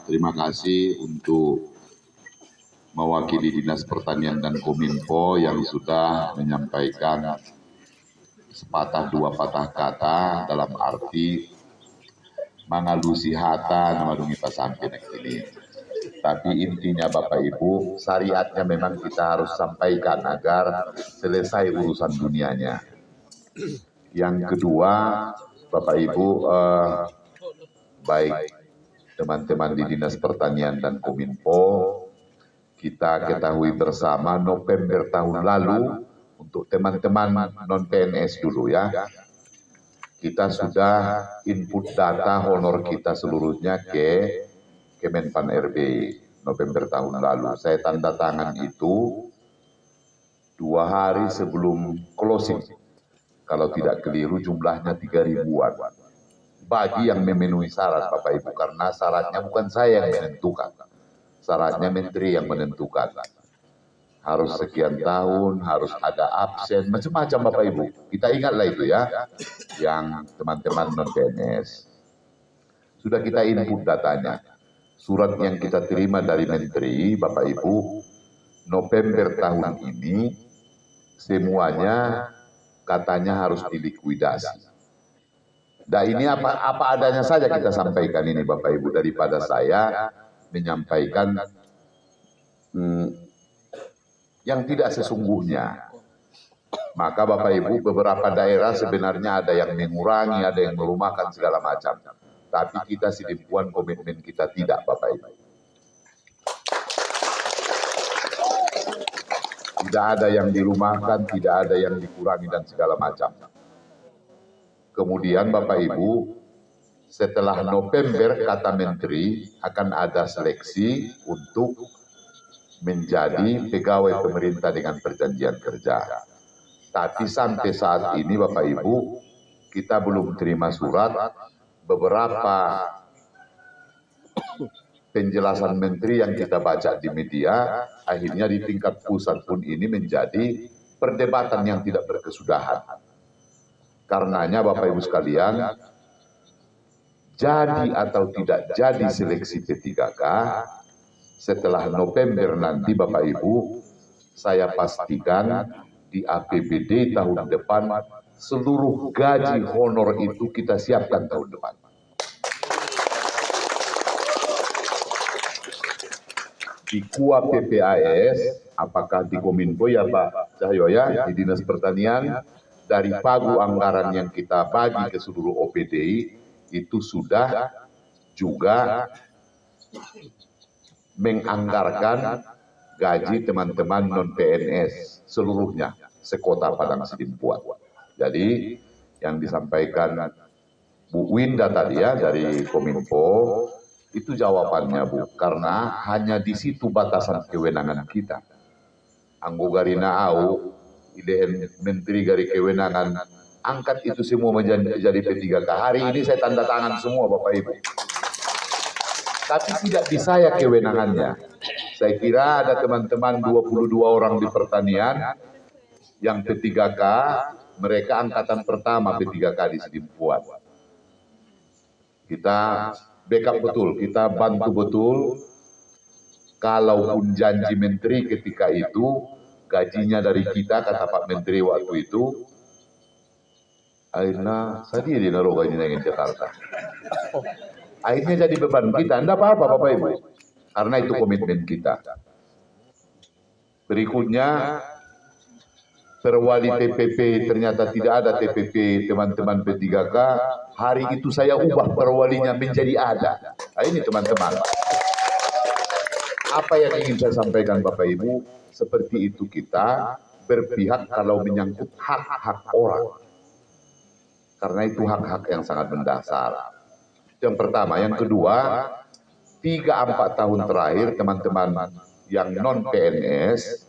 terima kasih untuk mewakili Dinas Pertanian dan Kominfo yang sudah menyampaikan sepatah dua patah kata dalam arti mangalusi hata namadungi pasampinan ini. Tapi intinya Bapak Ibu, syariatnya memang kita harus sampaikan agar selesai urusan dunianya. Yang kedua, Bapak Ibu, baik teman-teman di Dinas Pertanian dan Kominfo, kita ketahui bersama November tahun lalu, untuk teman-teman non-PNS dulu ya, kita sudah input data honor kita seluruhnya ke Kemenpan RB November tahun lalu. Saya tanda tangan itu 2 hari sebelum closing. Kalau tidak keliru jumlahnya 3.000-an. Bagi yang memenuhi syarat Bapak Ibu, karena syaratnya bukan saya yang menentukan. Syaratnya menteri yang menentukan. Harus sekian tahun, harus ada absen, macam-macam Bapak Ibu. Kita ingatlah itu ya, yang teman-teman non-PNS. Sudah kita input datanya. Surat yang kita terima dari menteri, Bapak Ibu, November tahun ini, semuanya katanya harus dilikuidasi. Nah ini apa adanya saja kita sampaikan ini Bapak Ibu, daripada saya menyampaikan yang tidak sesungguhnya. Maka Bapak Ibu, beberapa daerah sebenarnya ada yang mengurangi, ada yang merumahkan segala macam. Tapi kita sedemikian komitmen kita tidak Bapak Ibu. Tidak ada yang dirumahkan, tidak ada yang dikurangi dan segala macam. Kemudian Bapak Ibu, setelah November kata menteri akan ada seleksi untuk menjadi pegawai pemerintah dengan perjanjian kerja. Tapi sampai saat ini Bapak Ibu, kita belum terima surat. Beberapa penjelasan menteri yang kita baca di media, akhirnya di tingkat pusat pun ini menjadi perdebatan yang tidak berkesudahan. Karenanya Bapak Ibu sekalian, jadi atau tidak jadi seleksi P3K, setelah November nanti Bapak Ibu, saya pastikan di APBD tahun depan, seluruh gaji honor itu kita siapkan tahun depan. Di KUA PPAS, apakah di Kominfo ya Pak Cahyo ya, di Dinas Pertanian, dari pagu anggaran yang kita bagi ke seluruh OPDI, itu sudah juga menganggarkan gaji teman-teman non-PNS seluruhnya, sekota Padang Sidimpuan. Jadi yang disampaikan Bu Winda tadi ya dari Kominfo, itu jawabannya Bu, karena hanya di situ batasan kewenangan kita. Anggogarina au, IDN Menteri dari Kewenangan, angkat itu semua menjadi P3K. Hari ini saya tanda tangan semua Bapak Ibu. Tapi tidak di saya kewenangannya. Saya kira ada teman-teman 22 orang di pertanian yang P3K, mereka angkatan pertama P3K di Sidimpuan. Kita backup betul, kita bantu betul. Kalaupun janji menteri ketika itu, gajinya dari kita, kata Pak Menteri waktu itu, akhirnya saya di naruh gajinya di Jakarta. Akhirnya jadi beban kita, tidak apa-apa Bapak Ibu, karena itu komitmen kita. Berikutnya, perwali TPP ternyata tidak ada TPP teman-teman P3K, hari itu saya ubah perwalinya menjadi ada. Nah, ini teman-teman. Apa yang ingin saya sampaikan Bapak Ibu, seperti itu kita berpihak kalau menyangkut hak-hak orang. Karena itu hak-hak yang sangat mendasar. Yang pertama. Yang kedua, 3-4 tahun terakhir teman-teman yang non-PNS,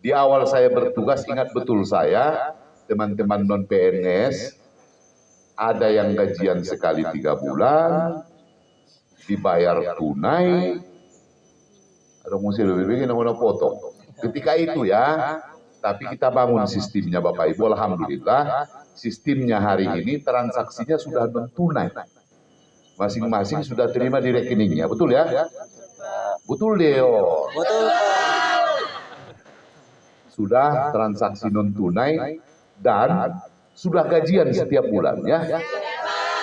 di awal saya bertugas, ingat betul saya, teman-teman non-PNS, ada yang gajian sekali 3 bulan, dibayar tunai, ada musim lebih begini mau potong. Ketika itu ya, tapi kita bangun sistemnya Bapak Ibu, alhamdulillah, sistemnya hari ini transaksinya sudah non tunai. Masing-masing sudah terima di rekeningnya, betul ya? Betul Deo. Betul Pak. Sudah transaksi non tunai dan sudah gajian setiap bulan ya.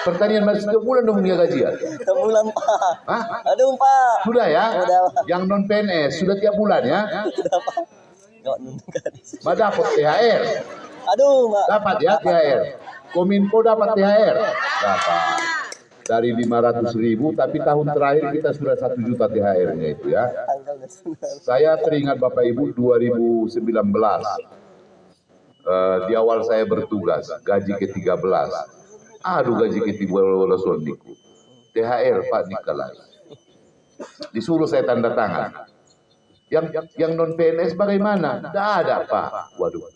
Pertanian masih setiap bulan dong dia gajian. Setiap bulan Pak. Hah? Aduh Pak. Sudah ya? Sudah Pak. Yang non PNS sudah tiap bulan ya? Sudah Pak. Nggak nunggak. Mbak dapat THR. Aduh Pak. Dapat ya THR. Kominfo dapat THR. Dapat. Dari 500.000 tapi tahun terakhir kita sudah 1 juta THR-nya itu ya. Tanggalnya sudah. Saya teringat Bapak Ibu 2019 di awal saya bertugas gaji ke-13. Aduh gaji ke-13 niku. THR Pak Nikolai. Disuruh saya tanda tangan. Yang non PNS bagaimana? Tidak ada Pak. Waduh.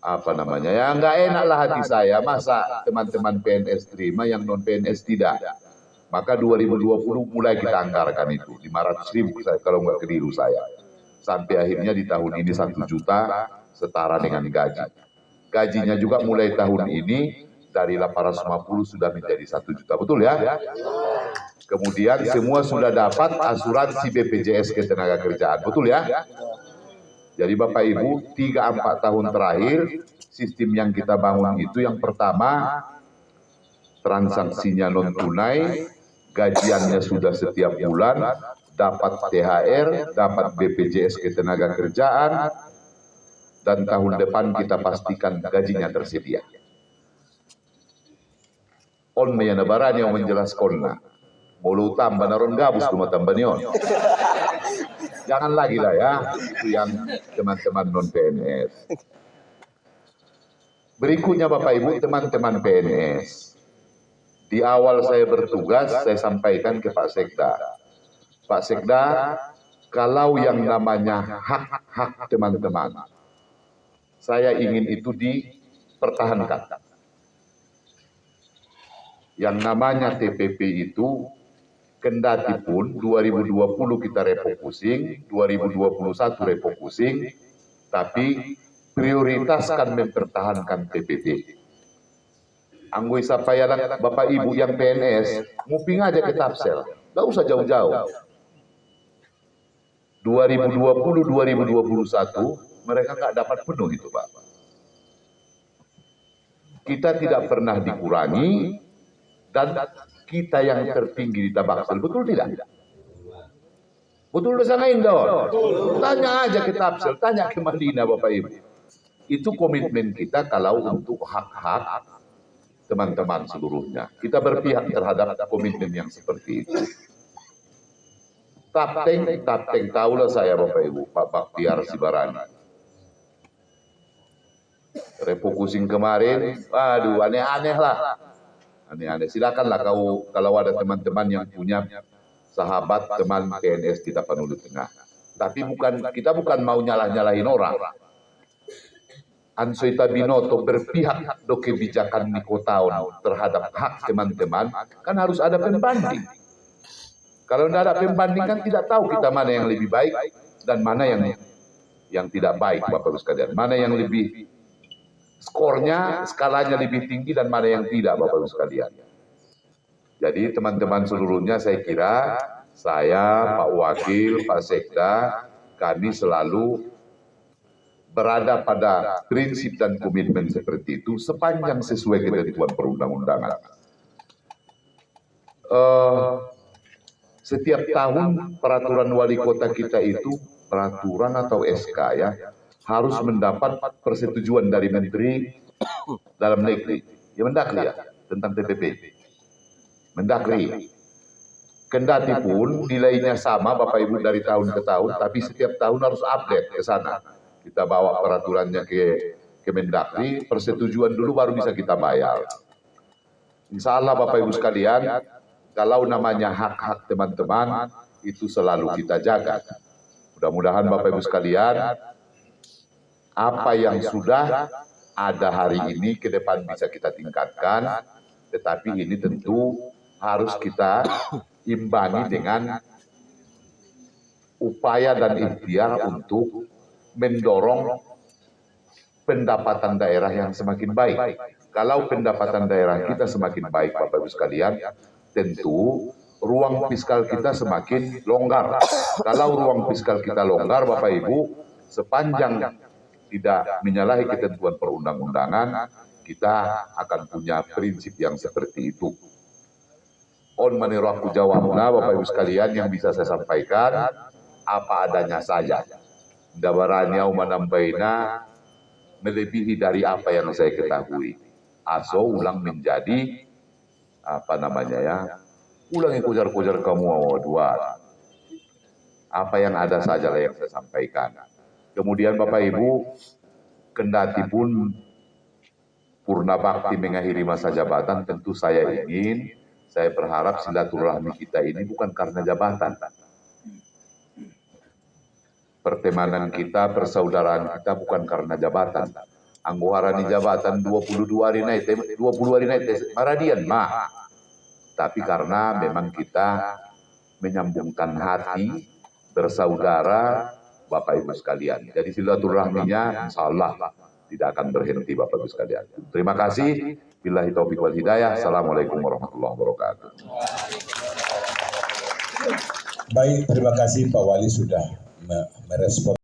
Apa namanya? Ya nggak enak lah hati saya. Masa teman-teman PNS terima yang non PNS tidak. Maka 2020 mulai kita anggarkan itu 500.000 kalau nggak keliru saya. Sampai akhirnya di tahun ini 1 juta setara dengan gaji. Gajinya juga mulai tahun ini dari 850 sudah menjadi 1 juta. Betul ya? Kemudian semua sudah dapat asuransi BPJS Ketenagakerjaan. Betul ya? Jadi Bapak Ibu 3-4 tahun terakhir sistem yang kita bangun itu yang pertama transaksinya non tunai, gajiannya sudah setiap bulan, dapat THR, dapat BPJS Ketenagakerjaan, dan tahun depan kita pastikan gajinya tersedia. On meyana barani yang menjelaskan mulu tambah naron gabus rumah tambah nion. Jangan lagi lah ya, itu yang teman-teman non PNS. Berikutnya Bapak Ibu teman-teman PNS. Di awal saya bertugas saya sampaikan ke Pak Sekda. Pak Sekda, kalau yang namanya hak-hak teman-teman, saya ingin itu dipertahankan. Yang namanya TPP itu kendati pun 2020 kita refocusing, 2021 refocusing, tapi prioritaskan mempertahankan TPP. Anggoi sapayalan Bapak Ibu yang PNS, nguping aja ke Tapsel, nggak usah jauh-jauh. 2020-2021 mereka nggak dapat penuh itu Pak. Kita tidak pernah dikurangi dan kita yang tertinggi di Tabaksel, betul tidak? Betul disanain dong. Tanya aja ke Tapsel, tanya ke Madinah Bapak Ibu. Itu komitmen kita kalau untuk hak-hak teman-teman seluruhnya. Kita berpihak terhadap komitmen yang seperti itu. Tapteng tahulah saya Bapak Ibu, Pak Baktiar Sibarani. Refocusing kemarin, aduh aneh-aneh lah. Aneh-aneh. Silakanlah kalau ada teman-teman yang punya sahabat teman PNS di Tapanuli Tengah. Tapi kita bukan mau nyalah-nyalahin orang. Ansoi Tabinoto berpihak do kebijakan Nikotaun terhadap hak teman-teman, kan harus ada pembanding. Kalau tidak ada pembanding kan tidak tahu kita mana yang lebih baik dan mana yang tidak baik Bapak Ibu sekalian. Mana yang lebih skornya, skalanya lebih tinggi dan mana yang tidak Bapak Ibu sekalian. Jadi teman-teman seluruhnya saya kira saya, Pak Wakil, Pak Sekda, kami selalu berada pada prinsip dan komitmen seperti itu sepanjang sesuai ketentuan perundang-undangan. Setiap tahun peraturan wali kota kita itu, peraturan atau SK ya, harus mendapat persetujuan dari Menteri Dalam Negeri. Ya Mendagri ya, tentang TPP. Mendagri. Kendati pun nilainya sama Bapak Ibu dari tahun ke tahun, tapi setiap tahun harus update ke sana. Kita bawa peraturannya ke Mendagri, persetujuan dulu baru bisa kita bayar. Insya Allah Bapak Ibu sekalian, kalau namanya hak-hak teman-teman, itu selalu kita jaga. Mudah-mudahan Bapak Ibu sekalian, apa yang sudah ada hari ini ke depan bisa kita tingkatkan, tetapi ini tentu harus kita imbangi dengan upaya dan ikhtiar untuk mendorong pendapatan daerah yang semakin baik. Kalau pendapatan daerah kita semakin baik Bapak Ibu sekalian, tentu ruang fiskal kita semakin longgar. Kalau ruang fiskal kita longgar, Bapak Ibu, sepanjang tidak menyalahi ketentuan perundang-undangan, kita akan punya prinsip yang seperti itu. On maniru aku jawabna, Bapak Ibu sekalian, yang bisa saya sampaikan apa adanya saja. Dabaranya menambaina melebihi dari apa yang saya ketahui. Aso ulang menjadi apa namanya ya? Ulangi kujar-kujar kamu dua. Apa yang ada sajalah yang saya sampaikan. Kemudian Bapak Ibu, kendati pun purna bakti mengakhiri masa jabatan, tentu saya berharap silaturahmi kita ini bukan karena jabatan. Pertemanan kita, persaudaraan kita bukan karena jabatan. Anggoharani jabatan 22 hari naik, maradian mah. Tapi karena memang kita menyambungkan hati, bersaudara, Bapak Ibu sekalian. Jadi silaturahminya insya Allah tidak akan berhenti Bapak Ibu sekalian. Terima kasih. Billahi taufiq wal hidayah. Assalamualaikum warahmatullahi wabarakatuh. Baik, terima kasih Pak Wali sudah merespon.